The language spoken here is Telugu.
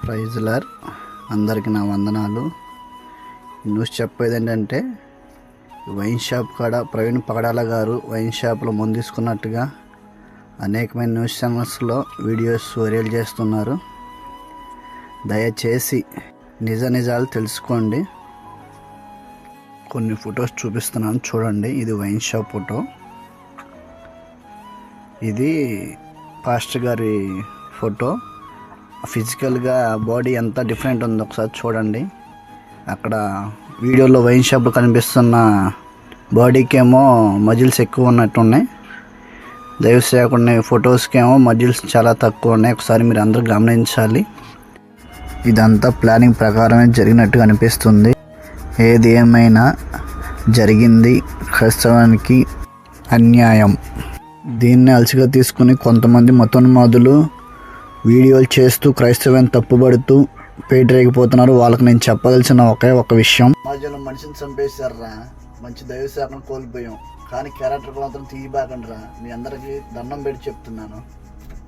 ప్రైజ్లర్ అందరికీ నా వందనాలు. న్యూస్ చెప్పేది ఏంటంటే వైన్ షాప్ కాడ ప్రవీణ్ పగడాల గారు వైన్ షాప్లో ముందు తీసుకున్నట్టుగా అనేకమైన న్యూస్ ఛానల్స్లో వీడియోస్ వైరల్ చేస్తున్నారు. దయచేసి నిజాలు తెలుసుకోండి. కొన్ని ఫొటోస్ చూపిస్తున్నాను చూడండి. ఇది వైన్ షాప్ ఫోటో. ఇది పాస్టర్ గారి ఫోటో. ఫిజికల్గా బాడీ ఎంత డిఫరెంట్ ఉందో ఒకసారి చూడండి. అక్కడ వీడియోలో వైన్ షాప్లో కనిపిస్తున్న బాడీకి ఏమో మజిల్స్ ఎక్కువ ఉన్నట్టున్నాయి. దైవసేవకుని ఫొటోస్కి ఏమో మజిల్స్ చాలా తక్కువ ఉన్నాయి. ఒకసారి మీరు అందరూ గమనించాలి. ఇదంతా ప్లానింగ్ ప్రకారమే జరిగినట్టుగా అనిపిస్తుంది. ఏది ఏమైనా జరిగింది క్రైస్తవానికి అన్యాయం. దీన్ని అలసిగా తీసుకుని కొంతమంది మతోన్మాదులు వీడియోలు చేస్తూ క్రైస్తవాన్ని తప్పుబడుతూ పేటరేగిపోతున్నారు. వాళ్ళకి నేను చెప్పదలసిన ఒక విషయం, సమాజంలో మనిషిని చంపేశారా, మంచి దైవసేవకుని కోల్పోయాం, కానీ క్యారెక్టర్ మాత్రం తీయబాకండి రా. మీ అందరికీ దండం పెట్టి చెప్తున్నాను.